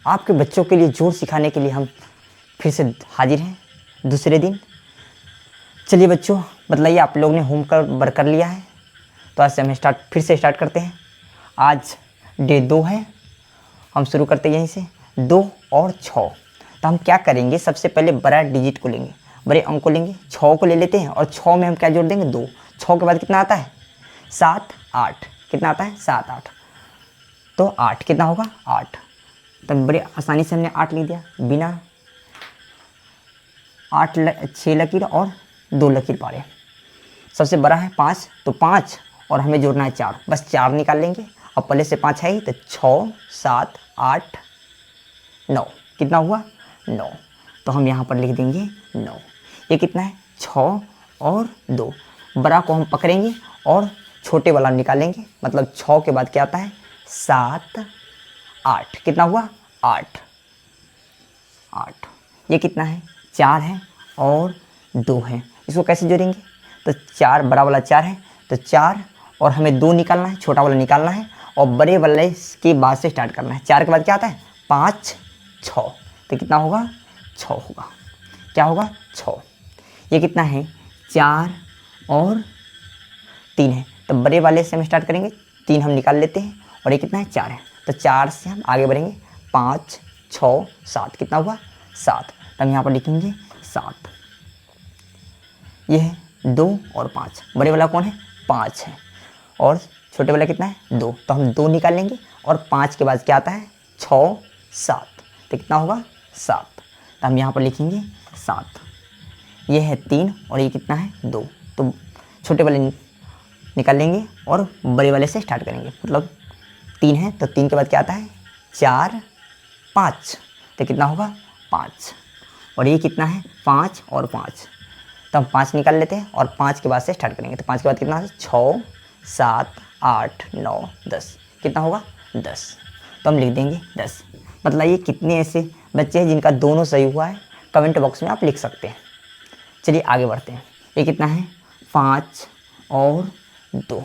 आपके बच्चों के लिए जोड़ सिखाने के लिए हम फिर से हाजिर हैं दूसरे दिन। चलिए बच्चों, बतलाइए आप लोग ने होमवर्क कर लिया है? तो आज से हम फिर से स्टार्ट करते हैं। आज डे 2 है, हम शुरू करते हैं यहीं से 2 और 6। तो हम क्या करेंगे, सबसे पहले बड़ा डिजिट को लेंगे, बड़े अंक को लेंगे, 6 को ले लेते हैं और 6 में हम क्या जोड़ देंगे 2। 6 के बाद कितना आता है 7 8, कितना आता है 7 8, तो 8 कितना होगा 8। तब बड़े आसानी से हमने 8 लिख दिया, बिना 6 लकीर और 2 लकीर पारे। सबसे बड़ा है 5, तो 5 और हमें जोड़ना है 4, बस 4 निकाल लेंगे। अब पहले से 5 है ही, तो 6 7 8 9, कितना हुआ 9। तो हम यहाँ पर लिख देंगे 9। ये कितना है 6 और 2। बड़ा को हम पकड़ेंगे और छोटे वाला निकालेंगे, मतलब 6 के बाद क्या आता है 7 8, कितना हुआ 8 8। ये कितना है 4 है और 2 है। इसको कैसे जोड़ेंगे, तो 4 बड़ा वाला 4 है, तो 4 और हमें 2 निकालना है, छोटा वाला निकालना है और बड़े वाले के बाद से स्टार्ट करना है। 4 के बाद क्या आता है 5 6, तो कितना होगा 6 होगा, क्या होगा 6। ये कितना है 4 और 3 है, तो बड़े वाले से हम स्टार्ट करेंगे, 3 हम निकाल लेते हैं और ये कितना है 4 है, तो 4 से हम आगे बढ़ेंगे 5 6 7, कितना हुआ 7। तो हम यहाँ पर लिखेंगे 7। ये है 2 और 5, बड़े वाला कौन है 5 है और छोटे वाला कितना है 2, तो हम 2 निकाल लेंगे और 5 के बाद क्या आता है 6 7, तो कितना होगा 7। तो हम यहाँ पर लिखेंगे 7। ये है 3 और ये कितना है 2, तो छोटे वाले निकाल लेंगे और बड़े वाले से स्टार्ट करेंगे, मतलब 3 है, तो 3 के बाद क्या आता है 4 5, तो कितना होगा 5। और ये कितना है 5 और 5, तो हम 5 निकाल लेते हैं और 5 के बाद से स्टार्ट करेंगे, तो 5 के बाद कितना है 6 7 8 9 10, कितना होगा 10। तो हम लिख देंगे 10। बताइए कितने ऐसे बच्चे हैं जिनका दोनों सही हुआ है, कमेंट बॉक्स में आप लिख सकते हैं। चलिए आगे बढ़ते हैं। ये कितना है 5 और 2,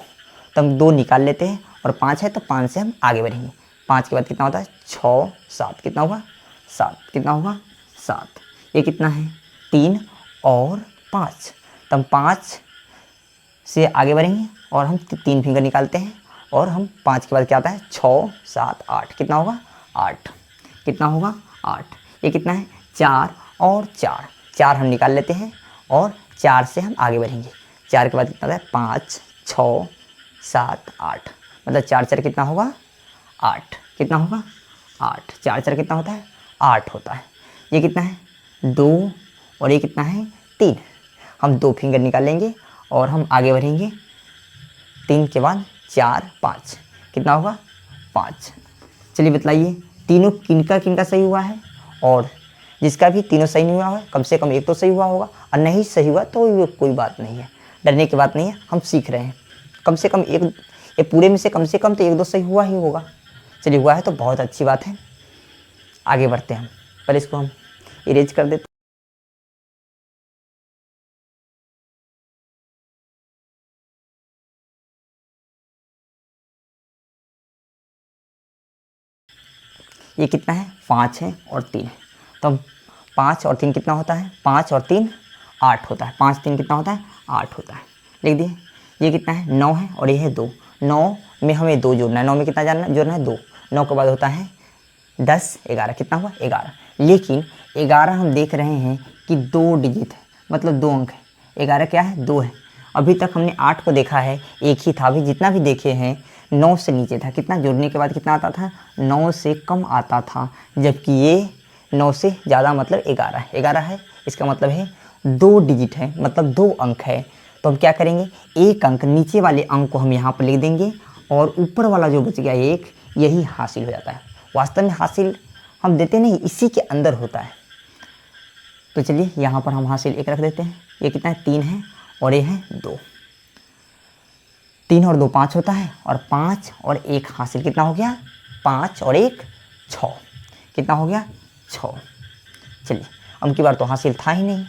तो हम 2 निकाल लेते हैं और 5 है, तो 5 से हम आगे बढ़ेंगे। 5 के बाद कितना होता है 6 7, कितना होगा 7, कितना होगा 7। ये कितना है 3 और 5, तो हम 5 से आगे बढ़ेंगे और हम 3 फिंगर निकालते हैं और हम 5 के बाद क्या आता है 6 7 8, कितना होगा 8, कितना होगा 8। ये कितना है 4 और 4, 4 हम निकाल लेते हैं और 4 से हम आगे बढ़ेंगे। 4 के बाद कितना होता है 5 6 7 8, मतलब 4 4 कितना होगा 8, कितना होगा 8। 4 4 कितना होता है 8 होता है। ये कितना है 2 और ये कितना है 3, हम 2 फिंगर निकालेंगे और हम आगे बढ़ेंगे। 3 के बाद 4 5, कितना होगा 5। चलिए बतलाइए तीनों किनका किनका सही हुआ है, और जिसका भी तीनों सही नहीं हुआ है कम से कम एक तो सही हुआ होगा, और नहीं सही हुआ तो ये कोई बात नहीं है, डरने की बात नहीं है, हम सीख रहे हैं। कम से कम एक, ये पूरे में से कम तो 1 2 सही हुआ ही होगा। चलिए हुआ है तो बहुत अच्छी बात है। आगे बढ़ते हैं हम, पहले इसको हम इरेज कर देते हैं। ये कितना है 5 है और 3 है, तो 5 और 3 कितना होता है 5 और 3 8 होता है, 5 3 कितना होता है 8 होता है, लिख दिए। ये कितना है 9 है और ये है 2, 9 में हमें 2 जोड़ना है, 9 में कितना जोड़ना है 2, 9 के बाद होता है 10 11, कितना हुआ 11। लेकिन 11 हम देख रहे हैं कि 2 डिजिट है, मतलब 2 अंक है, 11 क्या है 2 है। अभी तक हमने 8 को देखा है एक ही था, अभी जितना भी देखे हैं 9 से नीचे था, कितना जोड़ने के बाद कितना आता था 9 से कम आता था, जबकि ये 9 से ज़्यादा मतलब 11 है, 11 है, इसका मतलब है 2 डिजिट है, मतलब 2 अंक है। तो हम क्या करेंगे, एक अंक नीचे वाले अंक को हम यहाँ पर लिख देंगे और ऊपर वाला जो बच गया एक, यही हासिल हो जाता है। वास्तव में हासिल हम देते नहीं, इसी के अंदर होता है। तो चलिए यहाँ पर हम हासिल 1 रख देते हैं। ये कितना है 3 है और ये है 2, 3 और 2 5 होता है, और 5 और 1 हासिल कितना हो गया 5 और 1 6, कितना हो गया 6। चलिए अब की बार तो हासिल था ही नहीं,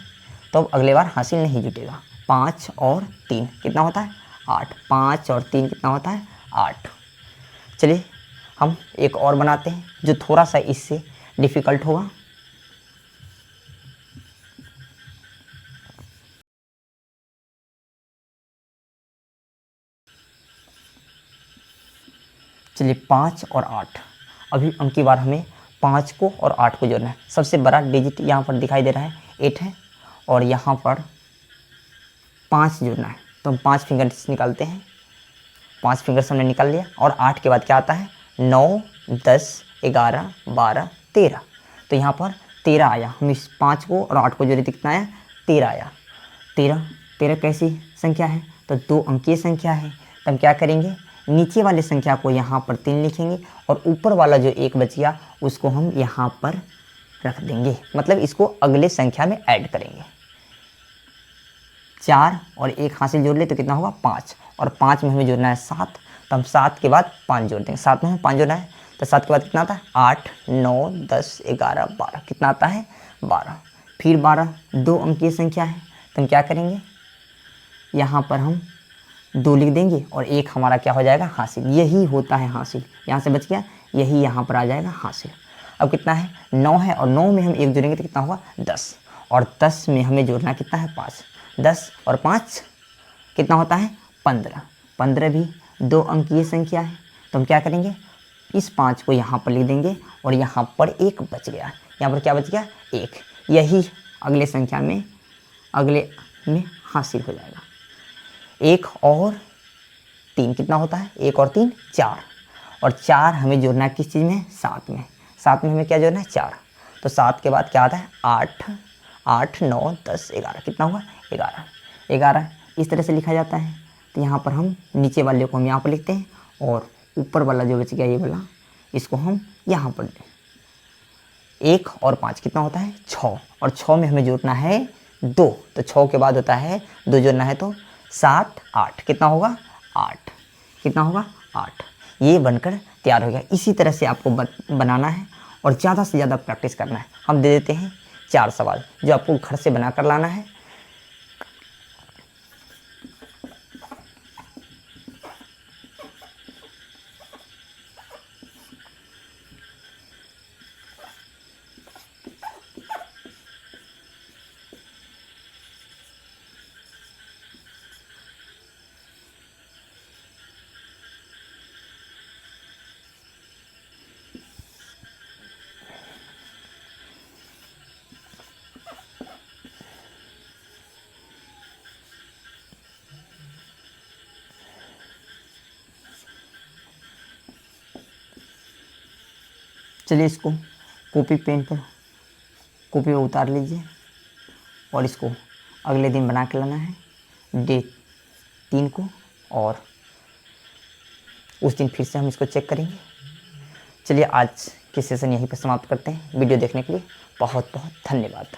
तो अब अगले बार हासिल नहीं जुटेगा। 5 और 3 कितना होता है 8, 5 और 3 कितना होता है 8। चलिए हम एक और बनाते हैं जो थोड़ा सा इससे डिफ़िकल्ट होगा। चलिए 5 और 8, अभी अंक की बार हमें 5 को और 8 को जोड़ना है। सबसे बड़ा डिजिट यहाँ पर दिखाई दे रहा है 8 है, और यहाँ पर 5 जोड़ना है, तो हम 5 फिंगर्स निकालते हैं। 5 फिंगर्स हमने निकाल लिया, और 8 के बाद क्या आता है 9, 10, 11, 12, 13। तो यहाँ पर 13 आया। हम इस 5 को और 8 को जोड़े तो कितना आया 13 आया। 13 कैसी संख्या है, तो 2 अंकीय संख्या है। तो हम क्या करेंगे, नीचे वाले संख्या को यहाँ पर 3 लिखेंगे, और ऊपर वाला जो 1 बच गया उसको हम यहाँ पर रख देंगे, मतलब इसको अगले संख्या में ऐड करेंगे। 4 और 1 हासिल जोड़ ले तो कितना होगा 5, और 5 में हमें जोड़ना है 7, तो हम 7 के बाद 5 जोड़ देंगे। 7 में हमें 5 जोड़ना है, तो 7 के बाद कितना आता है 8, 9, 10, 11, 12, कितना आता है 12। फिर 12 2 अंकीय संख्या है, तो हम क्या करेंगे, यहाँ पर हम 2 लिख देंगे, और 1 हमारा क्या हो जाएगा हासिल। यही होता है हासिल, यहाँ से बच गया, यही यहाँ पर आ जाएगा हासिल। अब कितना है 9 है, और 9 में हम 1 जोड़ेंगे तो कितना होगा 10, और 10 में हमें जोड़ना कितना है 5। 10 और 5 कितना होता है 15। 15 भी 2 अंकीय संख्या है, तो हम क्या करेंगे, इस 5 को यहाँ पर लिख देंगे, और यहाँ पर 1 बच गया। यहाँ पर क्या बच गया 1, यही अगले संख्या में अगले में हासिल हो जाएगा। 1 और 3 कितना होता है, 1 और 3 4, और 4 हमें जोड़ना है किस चीज़ में 7 में। 7 में हमें क्या जोड़ना है 4, तो 7 के बाद क्या आता है 8, 8, 9, 10, 11, कितना हुआ 11। 11 इस तरह से लिखा जाता है। तो यहाँ पर हम नीचे वाले को हम यहाँ पर लिखते हैं, और ऊपर वाला जो बच गया ये वाला, इसको हम यहाँ पर 1 और 5 कितना होता है 6, और 6 में हमें जोड़ना है 2, तो 6 के बाद होता है 2 जोड़ना है, तो 7, 8 कितना होगा 8, कितना होगा 8। ये बनकर तैयार हो गया। इसी तरह से आपको बनाना है, और ज़्यादा से ज़्यादा प्रैक्टिस करना है। हम दे देते हैं 4 सवाल जो आपको घर से बना कर लाना है। चलिए इसको कॉपी पेन पर कॉपी पर उतार लीजिए, और इसको अगले दिन बना के लाना है डे 3 को, और उस दिन फिर से हम इसको चेक करेंगे। चलिए आज की सेशन यहीं पर समाप्त करते हैं। वीडियो देखने के लिए बहुत बहुत धन्यवाद।